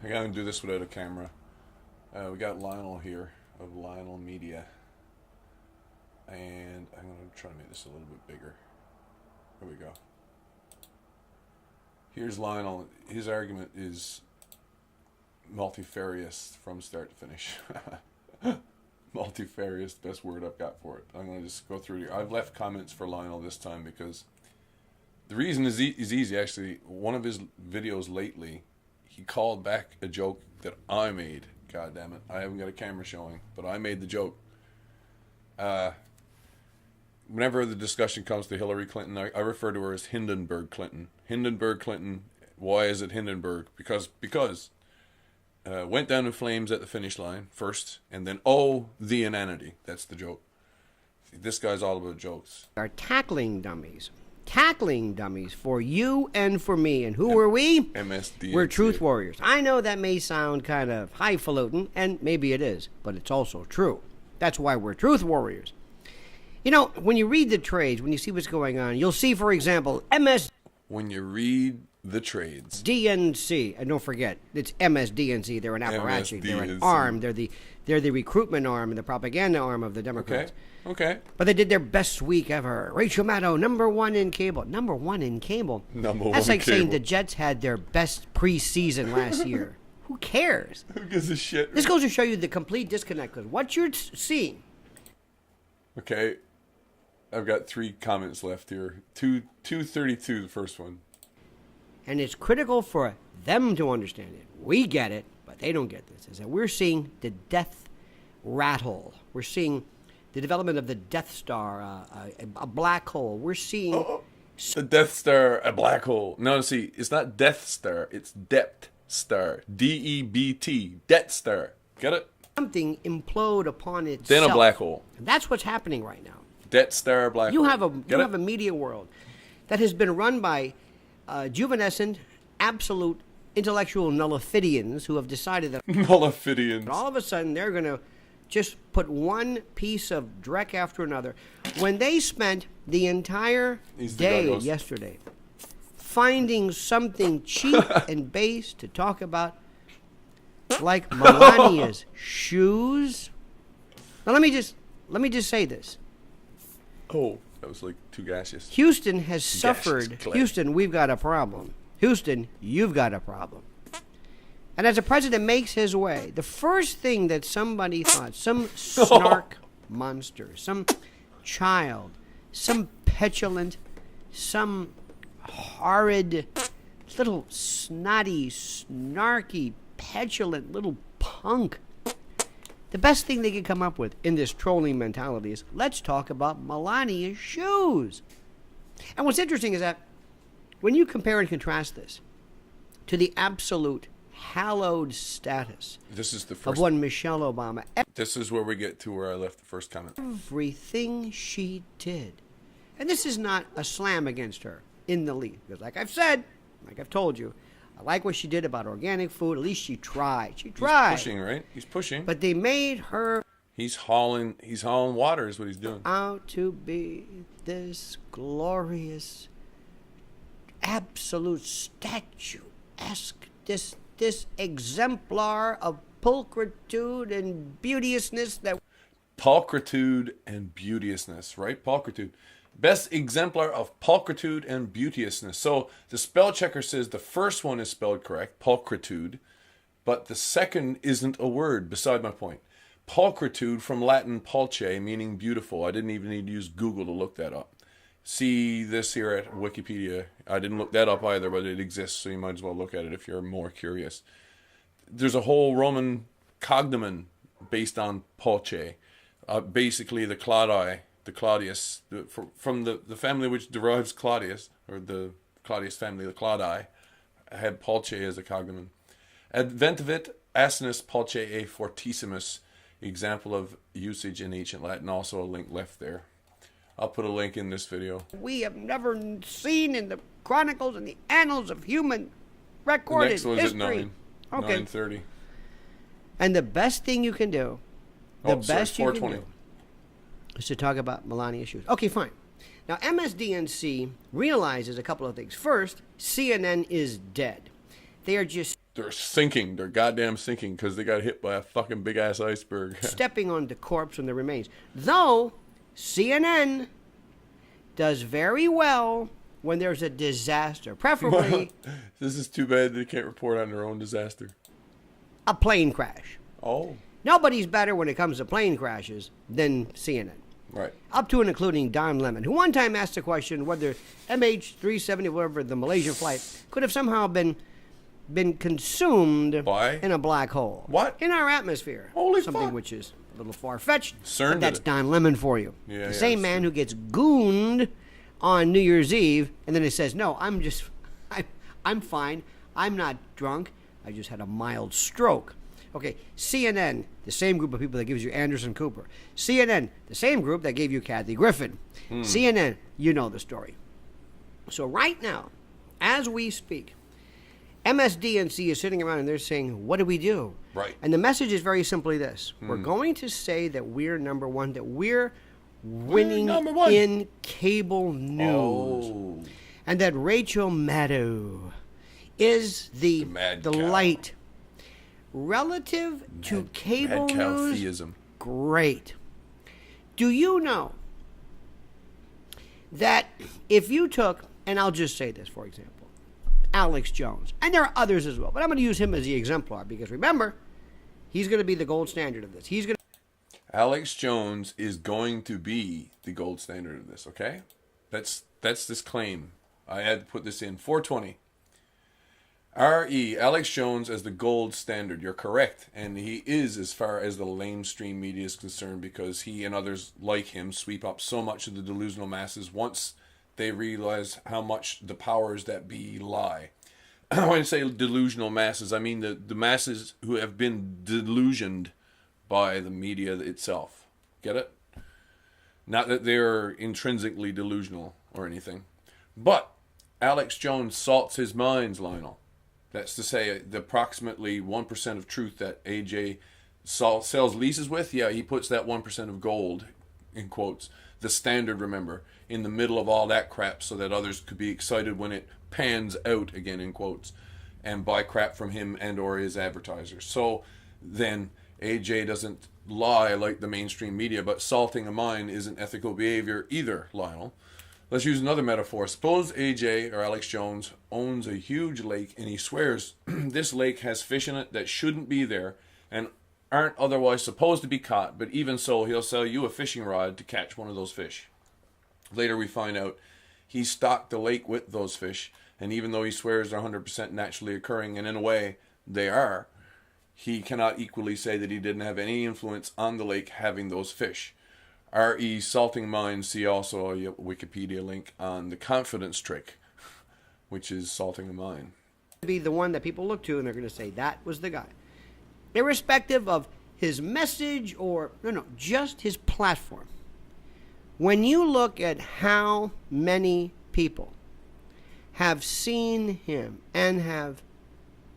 I gotta do this without a camera. We got Lionel here of Lionel Media, and I'm gonna try to make this a little bit bigger. Here we go. Here's Lionel. His argument is multifarious from start to finish. Multifarious, the best word I've got for it. I'm going to just go through here. I've left comments for Lionel this time because the reason is easy, actually. One of his videos lately, he called back a joke that I made. God damn it. I haven't got a camera showing, but I made the joke. Whenever the discussion comes to Hillary Clinton, I refer to her as Hindenburg Clinton. Hindenburg Clinton. Why is it Hindenburg? Because went down in flames at the finish line first, and then the inanity. That's the joke. See, this guy's all about jokes. Are tackling dummies for you and for me. And who are we? MSD. We're truth warriors. I know that may sound kind of highfalutin, and maybe it is, but it's also true. That's why we're truth warriors. You know, when you read the trades, when you see what's going on, you'll see, for example, When you read the trades. DNC, and don't forget, it's MSDNC. They're an apparatchik. They're an arm. They're the recruitment arm and the propaganda arm of the Democrats. Okay. But they did their best week ever. Rachel Maddow, #1 in cable. #1 in cable. That's like saying the Jets had their best preseason last year. Who cares? Who gives a shit? This goes to show you the complete disconnect. Because what you're seeing. Okay. I've got 3 comments left here. 232, the first one. And it's critical for them to understand it. We get it, but they don't get this. Is that we're seeing the death rattle. We're seeing the development of the Death Star, a black hole. We're seeing... The Death Star, a black hole. No, see, it's not Death Star. It's Debt Star. DEBT. Debt Star. Get it? Something implode upon itself. Then a black hole. And that's what's happening right now. Debt Star, black hole. You have a media world that has been run by juvenescent, absolute intellectual nullifidians who have decided that Nullifidians. all of a sudden they're going to just put one piece of dreck after another. When they spent the entire day yesterday finding something cheap and base to talk about, like Melania's shoes. Now let me just say this. Oh, that was like too gaseous. Houston has suffered. Houston, we've got a problem. Houston, you've got a problem. And as the president makes his way, the first thing that somebody thought, some snark monster, some child, some petulant, some horrid, little snotty, snarky, petulant little punk. The best thing they could come up with in this trolling mentality is, let's talk about Melania's shoes. And what's interesting is that when you compare and contrast this to the absolute hallowed status of one Michelle Obama. This is where we get to where I left the first comment. Everything she did. And this is not a slam against her in the least. Because like I've said, like I've told you, I like what she did about organic food. At least she tried. He's pushing, right? He's pushing. But they made her... He's hauling water is what he's doing. Out to be this glorious, absolute statuesque, this exemplar of pulchritude and beauteousness that... Pulchritude and beauteousness, right? Pulchritude. Best exemplar of pulchritude and beauteousness. So the spell checker says the first one is spelled correct, pulchritude, but the second isn't a word, beside my point. Pulchritude from Latin pulce, meaning beautiful. I didn't even need to use Google to look that up. See this here at Wikipedia. I didn't look that up either, but it exists, so you might as well look at it if you're more curious. There's a whole Roman cognomen based on pulce. Basically the Claudii, the Claudius, from the family which derives Claudius, or the Claudius family, the Claudii, had pulce as a cognomen. Adventivit asinus pulce fortissimus, example of usage in ancient Latin, also a link left there. I'll put a link in this video. We have never seen in the chronicles and the annals of human recorded history. The next was at 9:30. And the best thing you can do, you can do, is to talk about Melania's shoes. Okay, fine. Now, MSDNC realizes a couple of things. First, CNN is dead. They are just They're sinking. They're goddamn sinking because they got hit by a fucking big-ass iceberg. stepping on the corpse and the remains. Though CNN does very well when there's a disaster, preferably This is too bad they can't report on their own disaster. a plane crash. Oh, Nobody's better when it comes to plane crashes than CNN. right. Up to and including Don Lemon, who one time asked the question whether MH370, whatever the Malaysian flight, could have somehow been consumed By? in a black hole. What? In our atmosphere. Holy Something fuck. which is a little far-fetched. CERN But that's did it. Don Lemon for you. Yeah, the yeah, same that's man true. who gets gooned on New Year's Eve, and then he says, no, I'm fine. I'm not drunk. I just had a mild stroke. Okay, CNN, the same group of people that gives you Anderson Cooper. CNN, the same group that gave you Kathy Griffin. CNN, you know the story. So right now, as we speak, MSDNC is sitting around and they're saying, what do we do? Right. And the message is very simply this. We're going to say that we're number one, that we're winning number one. in cable news. Oh. And that Rachel Maddow is the mad cow. light. Relative to cable Mad cow news, theism. great. Do you know that if you took, and I'll just say this, for example, Alex Jones, and there are others as well, but I'm going to use him as the exemplar because remember, he's going to be the gold standard of this. He's going to Alex Jones is going to be the gold standard of this, okay? That's this claim. I had to put this in. 420. R.E. Alex Jones as the gold standard. You're correct. And he is as far as the mainstream media is concerned because he and others like him sweep up so much of the delusional masses once they realize how much the powers that be lie. When I say delusional masses, I mean the masses who have been delusioned by the media itself. Get it? Not that they're intrinsically delusional or anything. But Alex Jones salts his minds, Lionel. That's to say, the approximately 1% of truth that AJ sells leases with, yeah, he puts that 1% of gold, in quotes, the standard, remember, in the middle of all that crap so that others could be excited when it pans out, again, in quotes, and buy crap from him and or his advertisers. So then AJ doesn't lie like the mainstream media, but salting a mine isn't ethical behavior either, Lionel. Let's use another metaphor. Suppose AJ or Alex Jones owns a huge lake and he swears this lake has fish in it that shouldn't be there and aren't otherwise supposed to be caught, but even so, he'll sell you a fishing rod to catch one of those fish. Later we find out he stocked the lake with those fish, and even though he swears they're 100% naturally occurring, and in a way they are, he cannot equally say that he didn't have any influence on the lake having those fish. R.E. Salting Minds, see also a Wikipedia link on the confidence trick, which is salting a mine. be the one that people look to and they're going to say, that was the guy. Irrespective of his message or, just his platform. When you look at how many people have seen him and have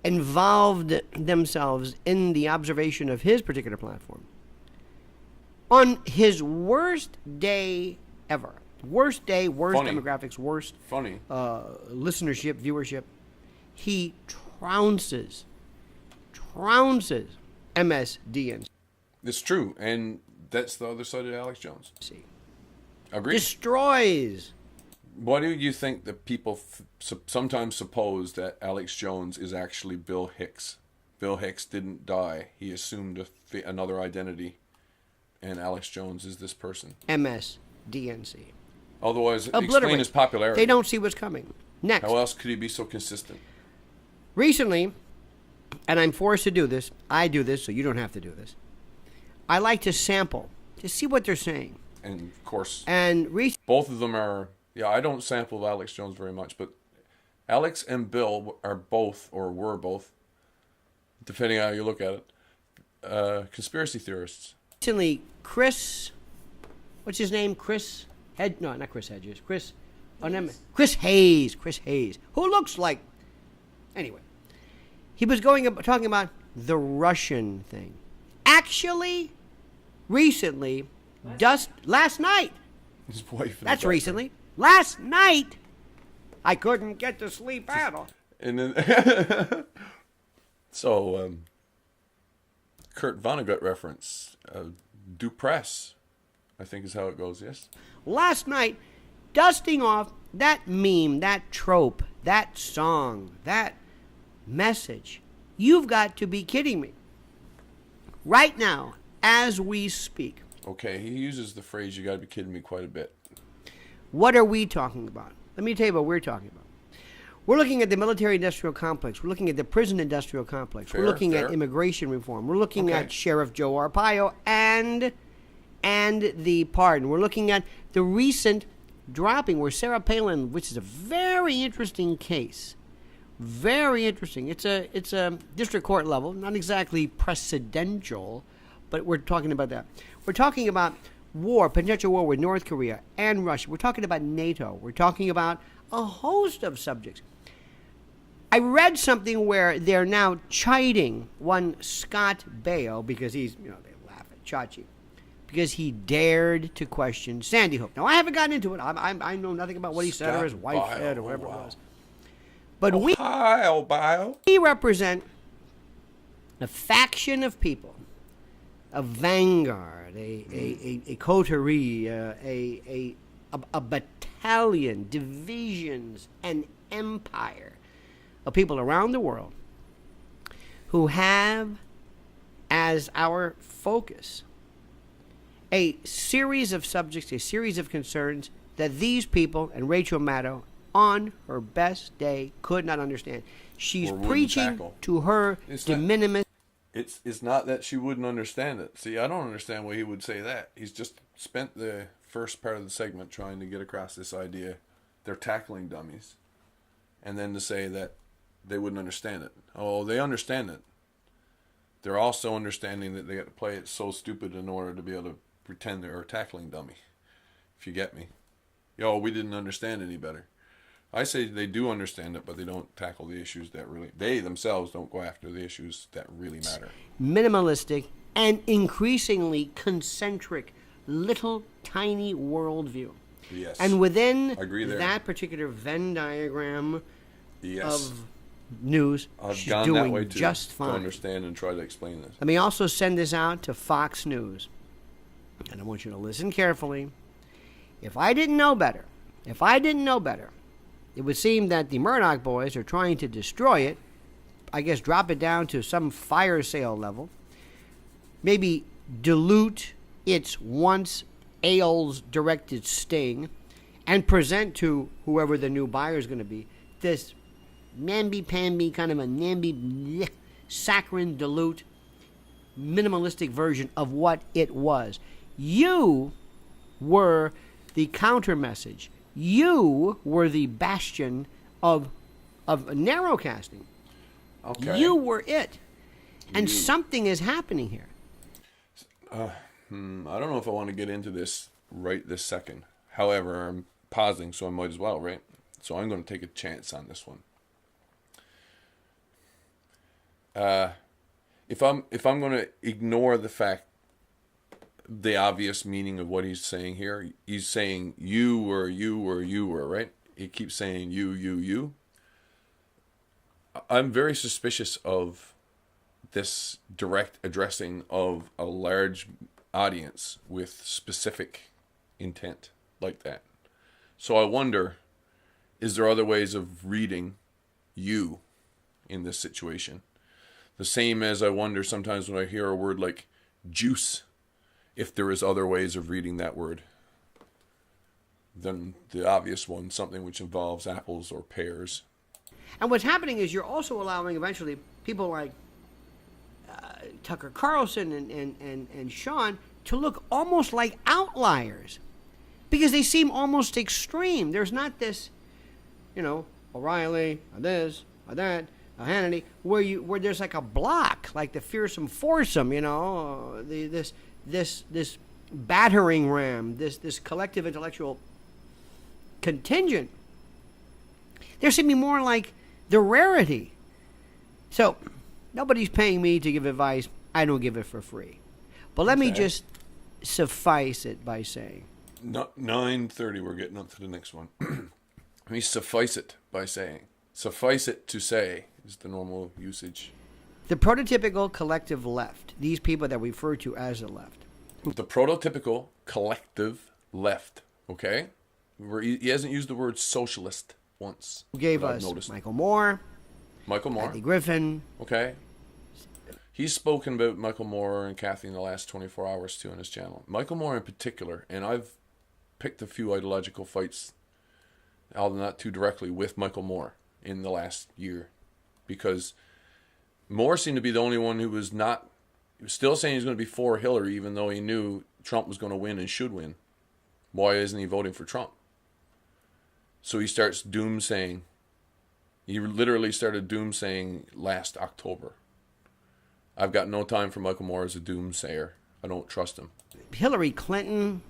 involved themselves in the observation of his particular platform, on his worst day ever, worst day, worst Funny. demographics, worst Funny. listenership, viewership, he trounces MSDNC. It's true, and that's the other side of Alex Jones. Agreed. Destroys. Why do you think that people sometimes suppose that Alex Jones is actually Bill Hicks? Bill Hicks didn't die. He assumed another identity, and Alex Jones is this person. MSDNC. Otherwise, Obliterate. explain his popularity. They don't see what's coming. Next. How else could he be so consistent? Recently, and I'm forced to do this, I do this so you don't have to do this, I like to sample to see what they're saying. And, of course, And both of them are... Yeah, I don't sample Alex Jones very much, but Alex and Bill are both, or were both, depending on how you look at it, conspiracy theorists. recently, Chris, what's his name? Chris no, not Chris Hedges. Chris Hayes, who looks like, anyway, he was talking about the Russian thing. Actually, recently, last night, His wife. that's recently, last night, I couldn't get to sleep at all. And then So, Kurt Vonnegut reference, du press, I think is how it goes, yes? Last night, dusting off that meme, that trope, that song, that message. You've got to be kidding me. Right now, as we speak. Okay, he uses the phrase, you got to be kidding me, quite a bit. What are we talking about? Let me tell you what we're talking about. We're looking at the military-industrial complex. We're looking at the prison-industrial complex. We're looking at immigration reform. We're looking at Sheriff Joe Arpaio and the pardon. We're looking at the recent dropping where Sarah Palin, which is a very interesting case. Very interesting. It's a district court level, not exactly precedential, but we're talking about that. We're talking about war, potential war with North Korea and Russia. We're talking about NATO. We're talking about a host of subjects. I read something where they're now chiding one Scott Baio because he's, they laugh at Chachi, because he dared to question Sandy Hook. Now, I haven't gotten into it. I know nothing about what he said or his wife said or whatever it was. But we represent a faction of people, a vanguard, a coterie, a battalion, divisions, an empire of people around the world who have as our focus a series of subjects, a series of concerns that these people and Rachel Maddow on her best day could not understand. She's preaching to her de minimis. It's not that she wouldn't understand it. See, I don't understand why he would say that. He's just spent the first part of the segment trying to get across this idea they're tackling dummies, and then to say that they wouldn't understand it. Oh, they understand it. They're also understanding that they got to play it so stupid in order to be able to pretend they're a tackling dummy. If you get me. We didn't understand any better. I say they do understand it, but they don't tackle the issues that really, they themselves don't go after the issues that really matter. Minimalistic and increasingly concentric, little tiny worldview. Yes. And within that particular Venn diagram of news, she's doing just fine. To understand and try to explain this. Let me also send this out to Fox News. And I want you to listen carefully. If I didn't know better, it would seem that the Murdoch boys are trying to destroy it, I guess drop it down to some fire sale level, maybe dilute its once ales-directed sting, and present to whoever the new buyer is going to be this namby-pamby kind of a namby saccharine dilute minimalistic version of what it was. You were the counter message. You were the bastion of narrowcasting. Okay. You were it. And something is happening here. I don't know if I want to get into this right this second. However, I'm pausing, so I might as well, right? So I'm going to take a chance on this one. If I'm going to ignore the obvious meaning of what he's saying here, he's saying you were, right? He keeps saying you. I'm very suspicious of this direct addressing of a large audience with specific intent like that. So I wonder, is there other ways of reading you in this situation? The same as I wonder sometimes when I hear a word like juice, if there is other ways of reading that word than the obvious one, something which involves apples or pears. And what's happening is you're also allowing eventually people like Tucker Carlson and Sean to look almost like outliers because they seem almost extreme. There's not this, O'Reilly, or this, or that, or Hannity, where there's like a block, like the fearsome foursome, this battering ram, this collective intellectual contingent. There seem to be more like the rarity. So nobody's paying me to give advice. I don't give it for free. But let me just suffice it by saying. 9:30, we're getting up to the next one. Let me suffice it by saying. Suffice it to say is the normal usage. The prototypical collective left, these people that we refer to as the left. The prototypical collective left, okay? He hasn't used the word socialist once. Who gave us Michael Moore, Kathy Griffin. Okay. He's spoken about Michael Moore and Kathy in the last 24 hours too on his channel. Michael Moore in particular, and I've picked a few ideological fights, although not too directly, with Michael Moore in the last year. Because Moore seemed to be the only one who was not, he was still saying he's going to be for Hillary even though he knew Trump was going to win and should win. Why isn't he voting for Trump? So he starts doomsaying. He literally started doomsaying last October. I've got no time for Michael Moore as a doomsayer. I don't trust him. Hillary Clinton,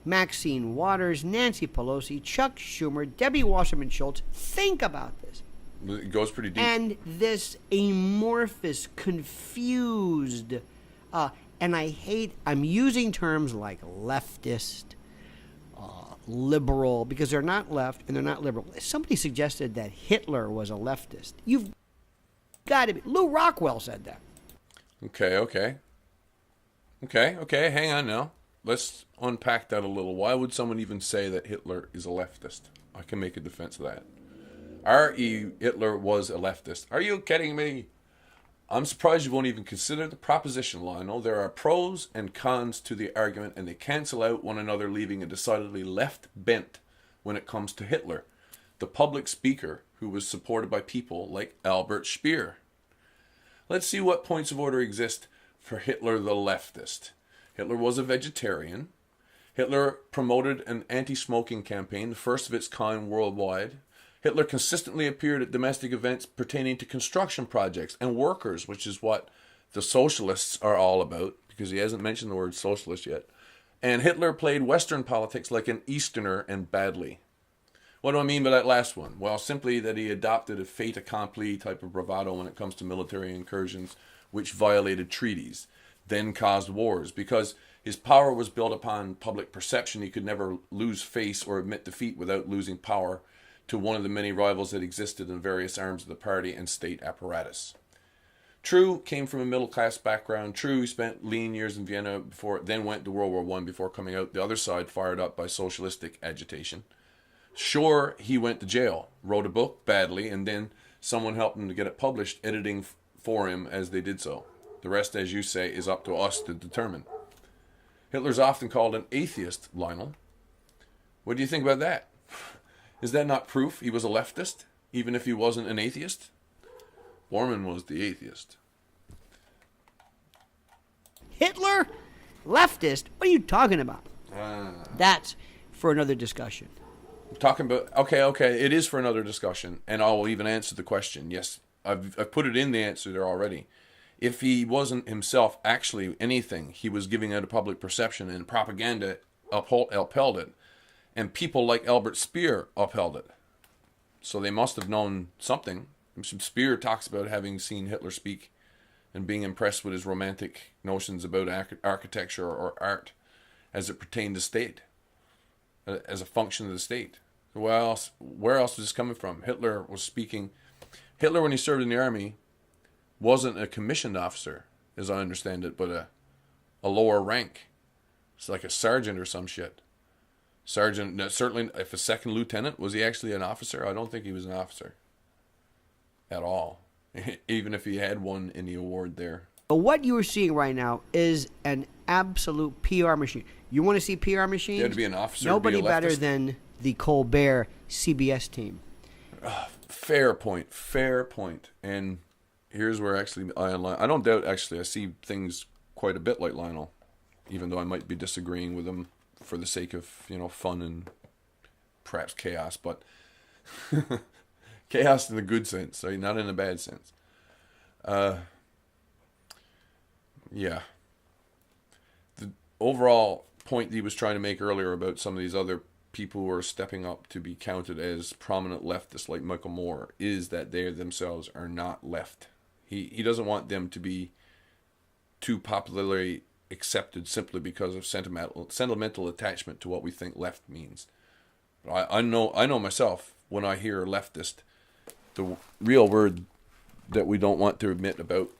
Maxine Waters, Nancy Pelosi, Chuck Schumer, Debbie Wasserman Schultz. Think about this. It goes pretty deep. And this amorphous, confused, and I'm using terms like leftist, liberal, because they're not left and they're not liberal. Somebody suggested that Hitler was a leftist. You've got to be. Lou Rockwell said that. Okay. Hang on now. Let's unpack that a little. Why would someone even say that Hitler is a leftist? I can make a defense of that. R.E. Hitler was a leftist. Are you kidding me? I'm surprised you won't even consider the proposition, Lionel. There are pros and cons to the argument, and they cancel out one another, leaving a decidedly left bent when it comes to Hitler, the public speaker who was supported by people like Albert Speer. Let's see what points of order exist for Hitler the leftist. Hitler was a vegetarian. Hitler promoted an anti-smoking campaign, the first of its kind worldwide. Hitler consistently appeared at domestic events pertaining to construction projects and workers, which is what the socialists are all about, because he hasn't mentioned the word socialist yet. And Hitler played Western politics like an Easterner and badly. What do I mean by that last one? Well, simply that he adopted a fait accompli type of bravado when it comes to military incursions, which violated treaties, then caused wars. Because his power was built upon public perception, he could never lose face or admit defeat without losing power to one of the many rivals that existed in various arms of the party and state apparatus. True, came from a middle-class background. True, he spent lean years in Vienna then went to World War I before coming out the other side, fired up by socialistic agitation. Sure, he went to jail, wrote a book badly, and then someone helped him to get it published, editing for him as they did so. The rest, as you say, is up to us to determine. Hitler's often called an atheist, Lionel. What do you think about that? Is that not proof he was a leftist, even if he wasn't an atheist? Bormann was the atheist. Hitler? Leftist? What are you talking about? That's for another discussion. I'm talking about, okay, it is for another discussion, and I will even answer the question. Yes, I've put it in the answer there already. If he wasn't himself actually anything, he was giving out a public perception, and propaganda upheld it. And people like Albert Speer upheld it. So they must have known something. Speer talks about having seen Hitler speak and being impressed with his romantic notions about architecture or art as it pertained to state, as a function of the state. Where else was this coming from? Hitler was speaking. Hitler, when he served in the army, wasn't a commissioned officer, as I understand it, but a lower rank. It's like a sergeant or some shit. Sergeant, certainly if a second lieutenant, was he actually an officer? I don't think he was an officer at all, even if he had won any award there. But what you are seeing right now is an absolute PR machine. You want to see PR machines? You had to be an officer. Nobody to be a better leftist. than the Colbert CBS team. Fair point. And here's where actually I don't doubt actually I see things quite a bit like Lionel, even though I might be disagreeing with him for the sake of, fun and perhaps chaos, but chaos in the good sense, right? Not in a bad sense. Yeah. The overall point he was trying to make earlier about some of these other people who are stepping up to be counted as prominent leftists like Michael Moore is that they themselves are not left. He doesn't want them to be too popularly accepted simply because of sentimental attachment to what we think left means. But I know myself, when I hear leftist, the real word that we don't want to admit about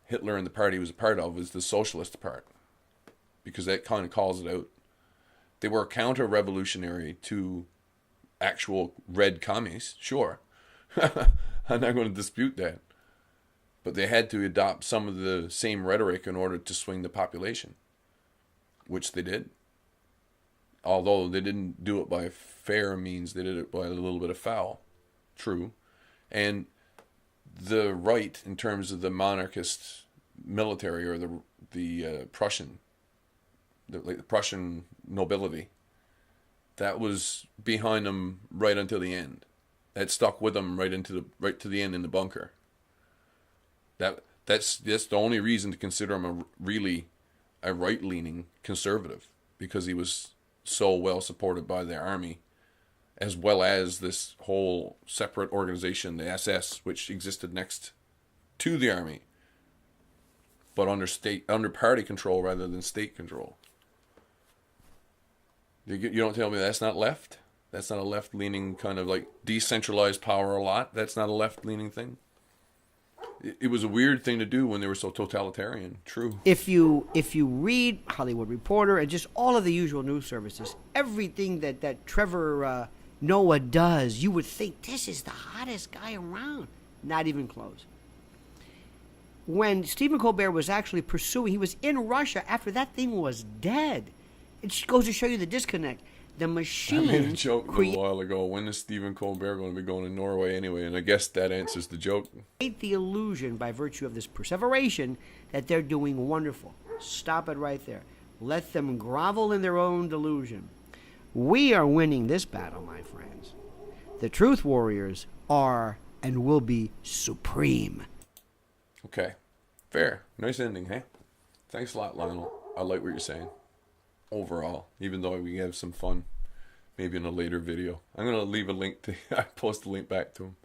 Hitler and the party he was a part of is the socialist part, because that kind of calls it out. They were counter-revolutionary to actual red commies, sure. I'm not going to dispute that. But they had to adopt some of the same rhetoric in order to swing the population, which they did. Although they didn't do it by fair means, they did it by a little bit of foul. True. And the right, in terms of the monarchist military, or the Prussian, the Prussian nobility, that was behind them right until the end. That stuck with them right to the end in the bunker. That's the only reason to consider him a right-leaning conservative, because he was so well supported by the army, as well as this whole separate organization, the SS, which existed next to the army, but under party control rather than state control. You don't tell me that's not left? That's not a left-leaning kind of like decentralized power a lot? That's not a left-leaning thing? It was a weird thing to do when they were so totalitarian. True. If you read Hollywood Reporter and just all of the usual news services, everything that Trevor Noah does, you would think this is the hottest guy around. Not even close. When Stephen Colbert was actually pursuing, he was in Russia after that thing was dead. It goes to show you the disconnect. The machine. I made a joke a little while ago. When is Stephen Colbert going to be going to Norway anyway? And I guess that answers the joke. Create the illusion by virtue of this perseveration that they're doing wonderful. Stop it right there. Let them grovel in their own delusion. We are winning this battle, my friends. The truth warriors are and will be supreme. Okay. Fair. Nice ending, hey? Thanks a lot, Lionel. I like what you're saying. Overall, even though we have some fun, maybe in a later video. I'm going to leave a link to, I post a link back to him.